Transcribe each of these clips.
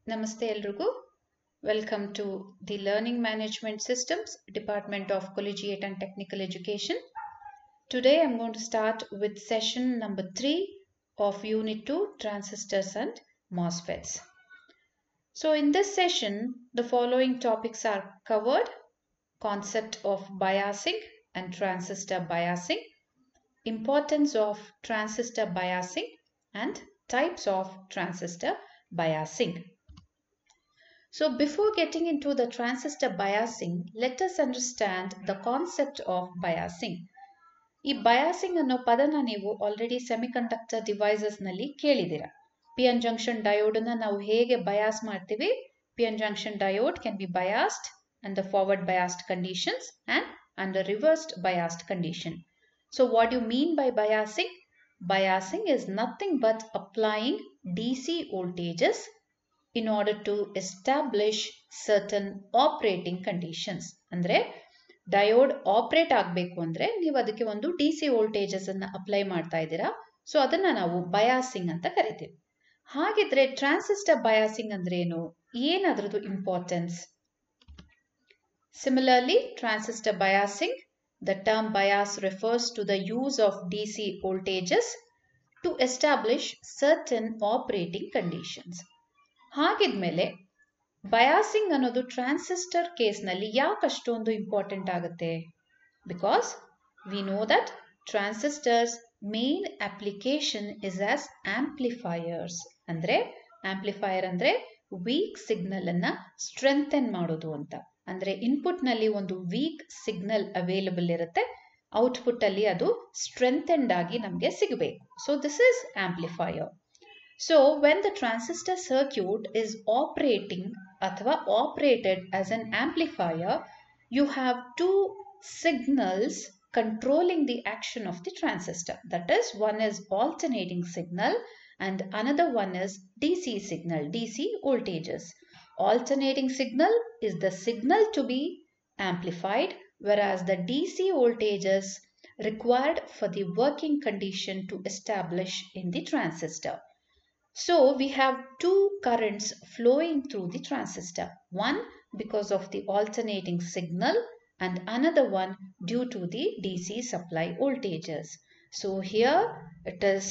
Namaste Elrugu. Welcome to the Learning Management Systems Department of Collegiate and Technical Education. Today I'm going to start with session number 3 of Unit 2 Transistors and MOSFETs. So in this session the following topics are covered: concept of biasing and transistor biasing, importance of transistor biasing, and types of transistor biasing. So before getting into the transistor biasing, let us understand the concept of biasing. ಈ biasing ಅನ್ನೋ ಪದನ ನೀವು already semiconductor devices ನಲ್ಲಿ ಕೇಳಿದ್ದೀರಾ. PN junction diode ಅನ್ನು ನಾವು ಹೇಗೆ bias ಮಾಡ್ತೀವಿ? PN junction diode can be biased under forward biased conditions and under reversed biased condition. So what do you mean by biasing? Biasing is nothing but applying DC voltages in order to establish certain operating conditions. ಅಂದ್ರೆ diode operate ಆಗಬೇಕು ಅಂದ್ರೆ ನೀವು ಅದಕ್ಕೆ ಒಂದು DC voltages ಅನ್ನು apply ಮಾಡ್ತಾ ಇದ್ದೀರಾ. So ಅದನ್ನ ನಾವು ಬಯಾಸಿಂಗ್ ಅಂತ ಕರಿತೀವಿ. ಹಾಗಿದ್ರೆ ಟ್ರಾನ್ಸಿಸ್ಟರ್ ಬಯಾಸಿಂಗ್ ಅಂದ್ರೆ ಏನು? ಏನದ್ರದ್ದು importance? Similarly, transistor biasing, the term bias refers to the use of DC voltages to establish certain operating conditions. ಹಾಗಿದ್ಮೇಲೆ ಬಯಾಸಿಂಗ್ ಅನ್ನೋದು ಟ್ರಾನ್ಸಿಸ್ಟರ್ ಕೇಸ್ನಲ್ಲಿ ಯಾಕೆ ಅಷ್ಟೊಂದು ಇಂಪಾರ್ಟೆಂಟ್ ಆಗುತ್ತೆ? Because we know that transistors main application is as amplifiers. ಅಂದ್ರೆ amplifier ಅಂದ್ರೆ weak signal ಅನ್ನ strengthen ಮಾಡೋದು ಅಂತ. ಅಂದ್ರೆ ಇನ್ಪುಟ್ ನಲ್ಲಿ ಒಂದು ವೀಕ್ ಸಿಗ್ನಲ್ ಅವೈಲಬಲ್ ಇರುತ್ತೆ, ಔಟ್ಪುಟ್ ಅಲ್ಲಿ ಅದು ಸ್ಟ್ರೆಂಥೆಂಡ್ ಆಗಿ ನಮಗೆ ಸಿಗಬೇಕು. So this is amplifier. So when the transistor circuit is operating ಅಥವಾ operated as an amplifier, you have two signals controlling the action of the transistor. That is, one is alternating signal and another one is DC signal, DC voltages. Alternating signal is the signal to be amplified, whereas the DC voltages required for the working condition to establish in the transistor. So we have two currents flowing through the transistor. One because of the alternating signal and another one due to the DC supply voltages. So here it is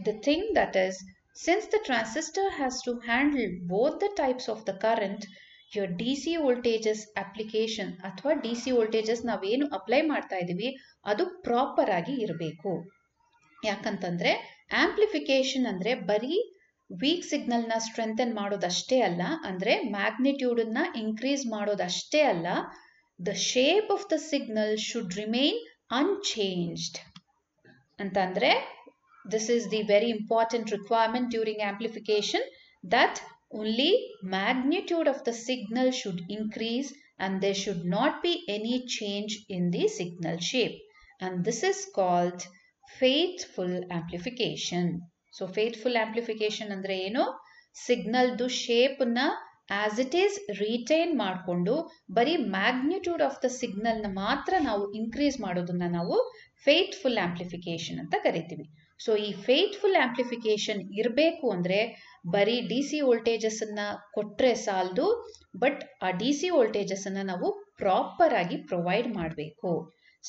the thing that is, since the transistor has to handle both the types of the current, your DC voltages application ಅಥವಾ DC voltages ನಾವೇನು apply ಮಾಡ್ತಾ ಇದೀವಿ ಅದು proper ಆಗಿ ಇರಬೇಕು. ಯಾಕಂತಂದ್ರೆ amplification ಅಂದ್ರೆ ಬರೀ ವೀಕ್ ಸಿಗ್ನಲ್ ನ ಸ್ಟ್ರೆಂಥೆನ್ ಮಾಡೋದಷ್ಟೇ ಅಲ್ಲ, ಅಂದ್ರೆ ಮ್ಯಾಗ್ನಿಟ್ಯೂಡ್ ನ ಇನ್ಕ್ರೀಸ್ ಮಾಡೋದಷ್ಟೇ ಅಲ್ಲ, the shape of the signal should remain unchanged ಅಂತಂದ್ರೆ this is the very important requirement during amplification, that only magnitude of the signal should increase and there should not be any change in the signal shape, and this is called faithful amplification. So faithful amplification ಅಂದ್ರೆ ಏನು? Signal ದು shape ನ as it is retain ಮಾಡಿಕೊಂಡು ಬರೀ magnitude of the signal ನ ಮಾತ್ರ ನಾವು increase ಮಾಡೋದನ್ನ ನಾವು ಫೇತ್ಫುಲ್ ಆಂಪ್ಲಿಫಿಕೇಶನ್ ಅಂತ ಕರಿತೀವಿ. ಸೊ ಈ ಫೇತ್ಫುಲ್ ಆಂಪ್ಲಿಫಿಕೇಶನ್ ಇರಬೇಕು ಅಂದ್ರೆ ಬರೀ ಡಿಸಿ ವೋಲ್ಟೇಜಸ್ ಅನ್ನ ಕೊಟ್ರೆ ಸಾಲದು, ಬಟ್ ಆ ಡಿಸಿ ವೋಲ್ಟೇಜಸ್ ಅನ್ನ ನಾವು ಪ್ರಾಪರ್ ಆಗಿ ಪ್ರೊವೈಡ್ ಮಾಡಬೇಕು.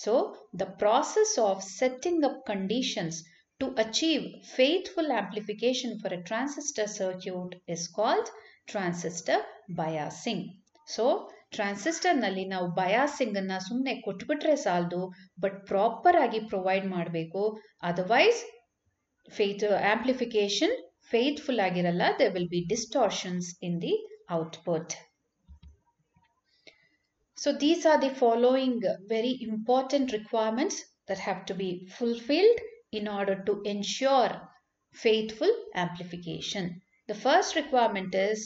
So the process of setting up conditions to achieve faithful amplification for a transistor circuit is called transistor biasing. So transistor ನಲ್ಲಿ ನಾವು biasing ಅನ್ನ ಸುಮ್ಮನೆ ಕೊಟ್ಬಿಟ್ರೆ ಸಾಲದು, ಬಟ್ ಪ್ರಾಪರ್ ಆಗಿ ಪ್ರೊವೈಡ್ ಮಾಡಬೇಕು. ಅದರ್ವೈಸ್ amplification faithful ಆಗಿರಲ್ಲ, there will be distortions in the output. So these are the following very important requirements that have to be fulfilled in order to ensure faithful amplification. The first requirement is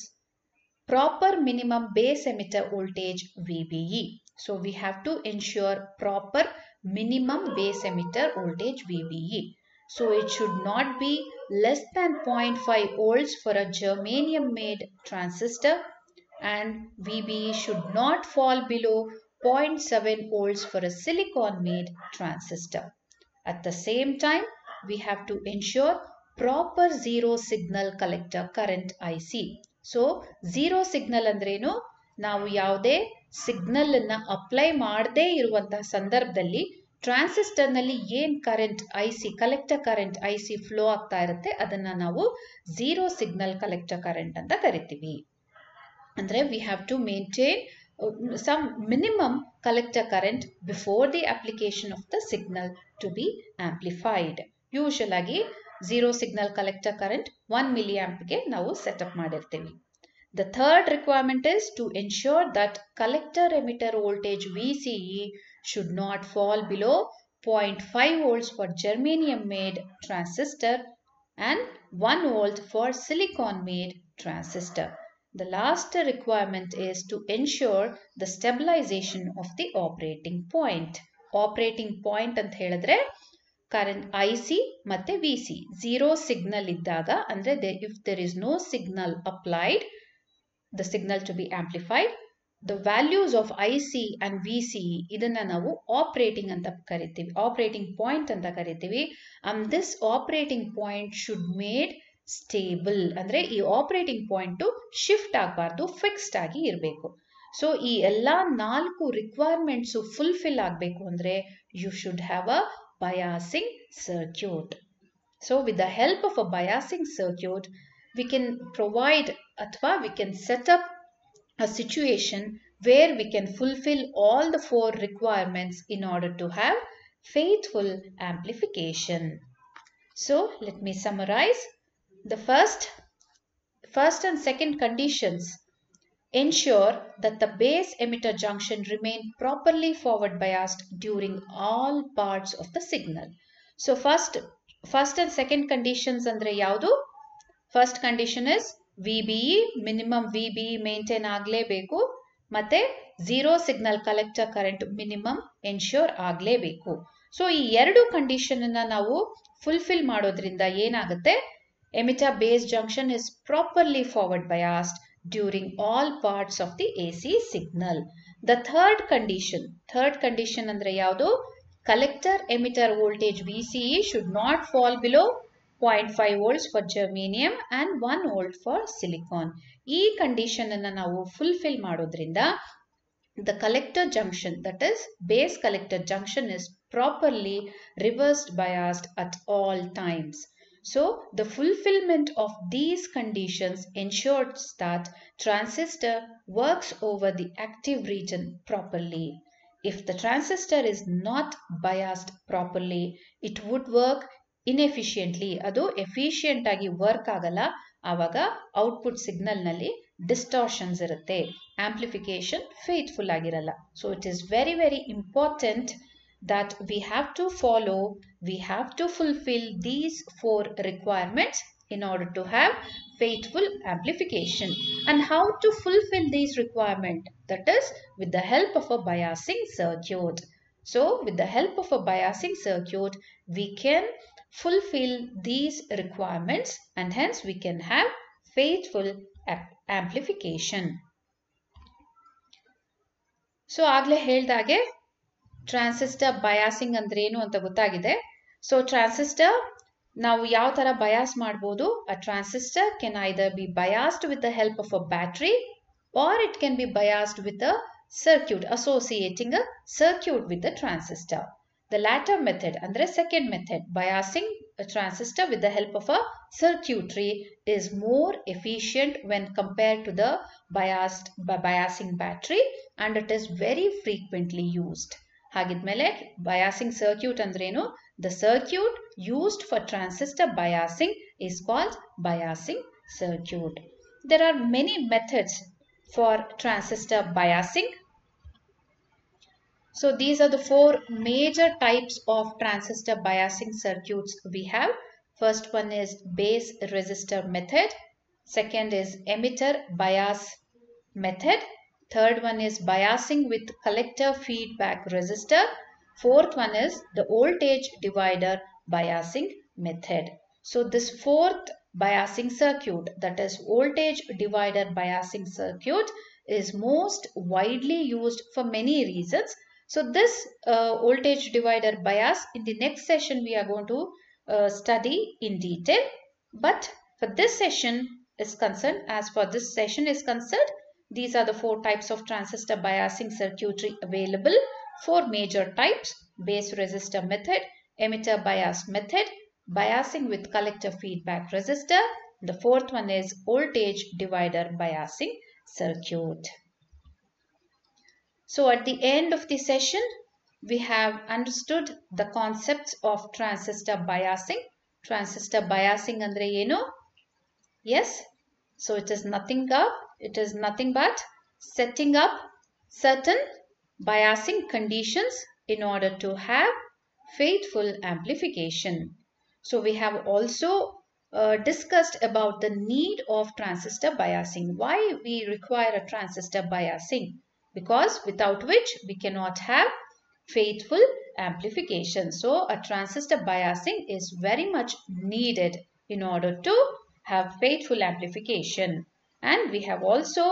proper minimum base emitter voltage VBE. So we have to ensure proper minimum base emitter voltage VBE. So it should not be less than 0.5 volts for a germanium made transistor, and VBE should not fall below 0.7 volts for a silicon made transistor. At the same time, we have to ensure proper zero signal collector current IC. So zero signal ಅಂದ್ರೇನು, ನಾವು ಯಾವುದೇ signal ಅನ್ನ apply ಮಾಡದೇ ಇರುವಂತಹ ಸಂದರ್ಭದಲ್ಲಿ transistor ನಲ್ಲಿ ಏನ್ current IC collector current IC flow ಆಗ್ತಾ ಇರುತ್ತೆ ಅದನ್ನ ನಾವು ಝೀರೋ ಸಿಗ್ನಲ್ ಕಲೆಕ್ಟರ್ ಕರೆಂಟ್ ಅಂತ ಕರಿತೀವಿ. ಅಂದ್ರೆ we have to maintain some minimum collector current before the application of the signal to be amplified. Usually zero signal collector current 1 milliamp ಗೆ ನಾವು setup ಮಾಡಿರ್ತೀವಿ. The third requirement is to ensure that collector emitter voltage VCE should not fall below 0.5 volts for germanium made transistor and 1 volt for silicon made transistor. The last requirement is to ensure the stabilization of the operating point. Operating point ಅಂತ ಹೇಳಿದ್ರೆ current IC ಮತ್ತೆ VC zero signal ಇದ್ದಾಗ ಅಂದ್ರೆ if there is no signal applied, the signal to be amplified, the values of IC and VCE ಇದನ್ನ ನಾವು operating ಅಂತ ಕರಿತೀವಿ, operating point ಅಂತ ಕರಿತೀವಿ. And this operating point should made stable ಅಂದ್ರೆ ಈ ಆಪರೇಟಿಂಗ್ ಪಾಯಿಂಟ್ ಶಿಫ್ಟ್ ಆಗಬಾರ್ದು, ಫಿಕ್ಸ್ಡ್ ಆಗಿ ಇರಬೇಕು. ಸೊ ಈ ಎಲ್ಲಾ 4 ರಿಕ್ವೈರ್ಮೆಂಟ್ಸ್ ಫುಲ್ಫಿಲ್ ಆಗಬೇಕು ಅಂದ್ರೆ you should have a biasing circuit. So with the help of a biasing circuit we can provide ಅಥವಾ we can set up a situation where we can fulfill all the 4 requirements in order to have faithful amplification. So let me summarize. The first and second conditions ensure that the base emitter junction remain properly forward biased during all parts of the signal. So first and second conditions andre yaudu? First condition is VBE, minimum VBE maintain aglebeku, ಮತ್ತೆ zero signal collector current minimum ensure aglebeku. So ಈ ಎರಡು condition ಅನ್ನ ನಾವು fulfil ಮಾಡೋದ್ರಿಂದ ಏನಾಗುತ್ತೆ, emitter base junction is properly forward biased during all parts of the AC signal. The third condition andre yaudu? Collector emitter voltage VCE should not fall below 0.5 volts for germanium and 1 volt for silicon. ಈ condition ಅನ್ನು ನಾವು fulfil ಮಾಡೋದ್ರಿಂದ the collector junction, that is base collector junction, is properly reversed biased at all times. So the fulfillment of these conditions ensures that transistor works over the active region properly. If the transistor is not biased properly, it would work inefficiently. ಅದು efficient ಆಗಿ work ಆಗಲ್ಲ. ಆವಾಗ output signal ನಲ್ಲಿ ಡಿಸ್ಟಾರ್ಷನ್ಸ್ ಇರುತ್ತೆ, amplification faithful ಆಗಿರಲ್ಲ. So it is very very important that we have to fulfill these 4 requirements in order to have faithful amplification. And how to fulfill these requirements? That is with the help of a biasing circuit. So with the help of a biasing circuit we can fulfill these requirements and hence we can have faithful amplification. So ಆಗ್ಲೇ ಹೇಳ್ದಾಗೆ transistor biasing ಅಂದ್ರೆ ಏನು ಅಂತ ಗೊತ್ತಾಗಿದೆ. So transistor ನಾವು ಯಾವ ತರ bias ಮಾಡಬಹುದು? A transistor can either be biased with the help of a battery or it can be biased with a circuit, associating a circuit with the transistor. The latter method, andre second method, biasing a transistor with the help of a circuitry, is more efficient when compared to the biasing battery, and it is very frequently used. ಹಾಗಿದ್ಮೇಲೆ biasing circuit ಅಂದ್ರೇನು? The circuit used for transistor biasing is called biasing circuit. There are many methods for transistor biasing. So these are the 4 major types of transistor biasing circuits we have. First one is base resistor method. Second is emitter bias method. Third one is biasing with collector feedback resistor. Fourth one is the voltage divider biasing method. So this 4th biasing circuit, that is voltage divider biasing circuit, is most widely used for many reasons. So this voltage divider bias, in the next session we are going to study in detail. But for this session is concerned, as for this session is concerned, these are the 4 types of transistor biasing circuitry available. 4 major types: base resistor method, emitter bias method, biasing with collector feedback resistor. The 4th one is voltage divider biasing circuit. So at the end of the session, we have understood the concepts of transistor biasing. Transistor biasing andre eno? Yes. So it is nothing but setting up certain biasing conditions in order to have faithful amplification. So we have also discussed about the need of transistor biasing. Why we require a transistor biasing? Because without which we cannot have faithful amplification. So a transistor biasing is very much needed in order to have faithful amplification. And we have also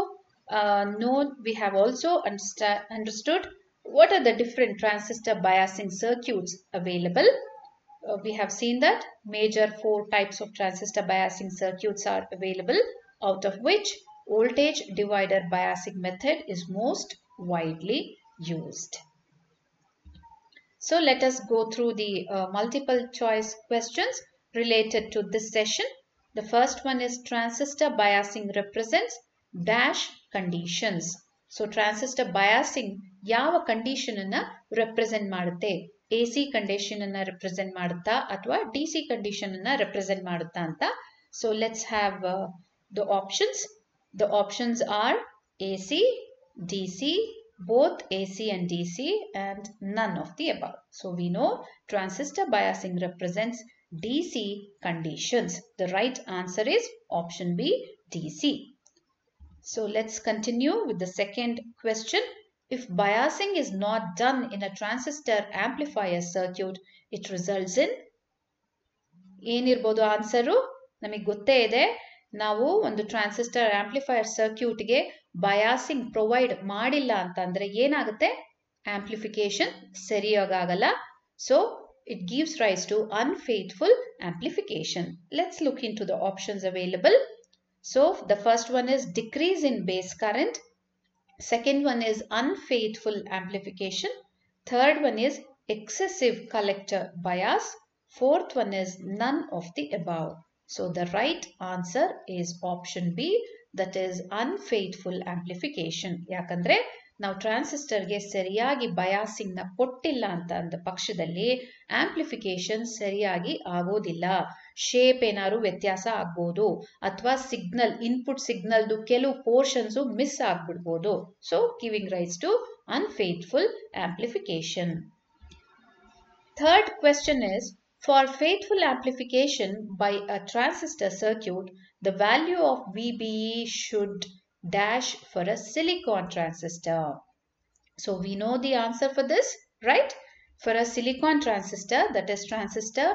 understood what are the different transistor biasing circuits available. We have seen that major 4 types of transistor biasing circuits are available, out of which voltage divider biasing method is most widely used. So let us go through the multiple choice questions related to this session. The first one is transistor biasing represents dash conditions. So transistor biasing ಯಾವ condition ಅನ್ನ represent ಮಾಡುತ್ತೆ? AC condition ಅನ್ನ represent ಮಾಡುತ್ತಾ ಅಥವಾ DC condition ಅನ್ನ represent ಮಾಡುತ್ತಾ ಅಂತ. So let's have the options. The options are AC, DC, both AC and DC, and none of the above. So we know transistor biasing represents DC conditions. The right answer is option B, DC. So let's continue with the second question. If biasing is not done in a transistor amplifier circuit, it results in ಏನಿರ್ಬೋದು answer? ನಮಗೆ ಗೊತ್ತೇ ಇದೆ, ನಾವು ಒಂದು transistor amplifier ಸರ್ಕ್ಯೂಟ್ಗೆ biasing provide ಮಾಡಿಲ್ಲ ಅಂತಂದ್ರೆ ಏನಾಗುತ್ತೆ? ಆಂಪ್ಲಿಫಿಕೇಶನ್ ಸರಿಯಾಗಲ್ಲ. So it gives rise to unfaithful amplification. Let's look into the options available. So the first one is decrease in base current. Second one is unfaithful amplification. Third one is excessive collector bias. Fourth one is none of the above. So the right answer is option B, that is unfaithful amplification. ಯಾಕಂದ್ರೆ ನಾವು ಟ್ರಾನ್ಸಿಸ್ಟರ್ಗೆ ಸರಿಯಾಗಿ biasing ನ ಕೊಟ್ಟಿಲ್ಲ ಅಂತ ಅಂದ ಪಕ್ಷದಲ್ಲಿ amplification ಸರಿಯಾಗಿ ಆಗೋದಿಲ್ಲ. ಶೇಪ್ ಏನಾದ್ರು ವ್ಯತ್ಯಾಸ ಆಗ್ಬೋದು ಅಥವಾ ಸಿಗ್ನಲ್ ಇನ್ಪುಟ್ ಸಿಗ್ನಲ್ದು ಕೆಲವು ಪೋರ್ಷನ್ಸ್ ಮಿಸ್ ಆಗ್ಬಿಡ್ಬೋದು. So giving rise to unfaithful amplification. Third question is, for faithful amplification by a transistor circuit, the value of VBE should dash for a silicon transistor. So we know the answer for this, right? For a silicon transistor, that is transistor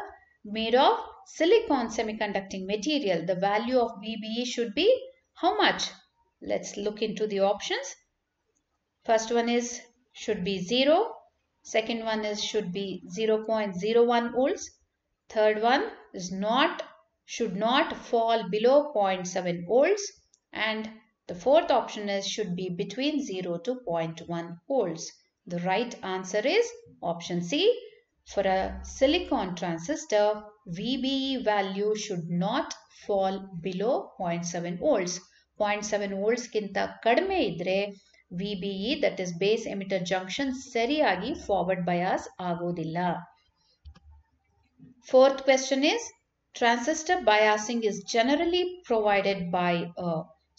made of silicon semiconducting material, the value of VBE should be how much? Let's look into the options. First one is should be 0. Second one is should be 0.01 volts. Third one is should not fall below 0.7 volts. And the fourth option is should be between 0 to 0.1 volts. The right answer is option C. For a silicon transistor, VBE value should not fall below 0.7 volts. 0.7 volts ಗಿಂತ ಕಡಿಮೆ ಇದ್ರೆ VBE, that is base emitter junction, ಸರಿಯಾಗಿ forward bias ಆಗೋದಿಲ್ಲ. Fourth question is, transistor biasing is generally provided by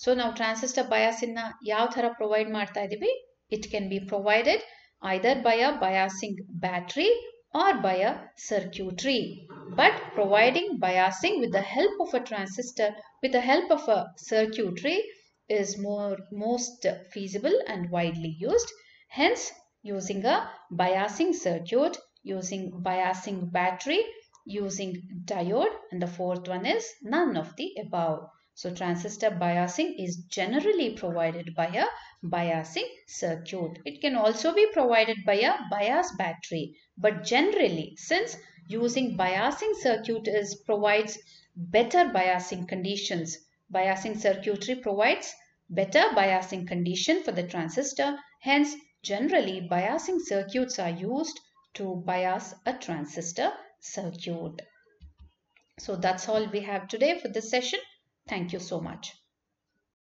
so ನಾವು transistor biasing ನ ಯಾವ ತರ provide ಮಾಡ್ತಾ ಇದೀವಿ? It can be provided either by a biasing battery or by a circuitry. But providing biasing with the help of a transistor, with the help of a circuitry, is most feasible and widely used. Hence, using a biasing circuit, using biasing battery, using diode, and the fourth one is none of the above. So transistor biasing is generally provided by a biasing circuit. It can also be provided by a bias battery, but generally, since using biasing circuit provides better biasing conditions, Biasing circuitry provides better biasing condition for the transistor. Hence, generally biasing circuits are used to bias a transistor circuit. So that's all we have today for this session. Thank you so much.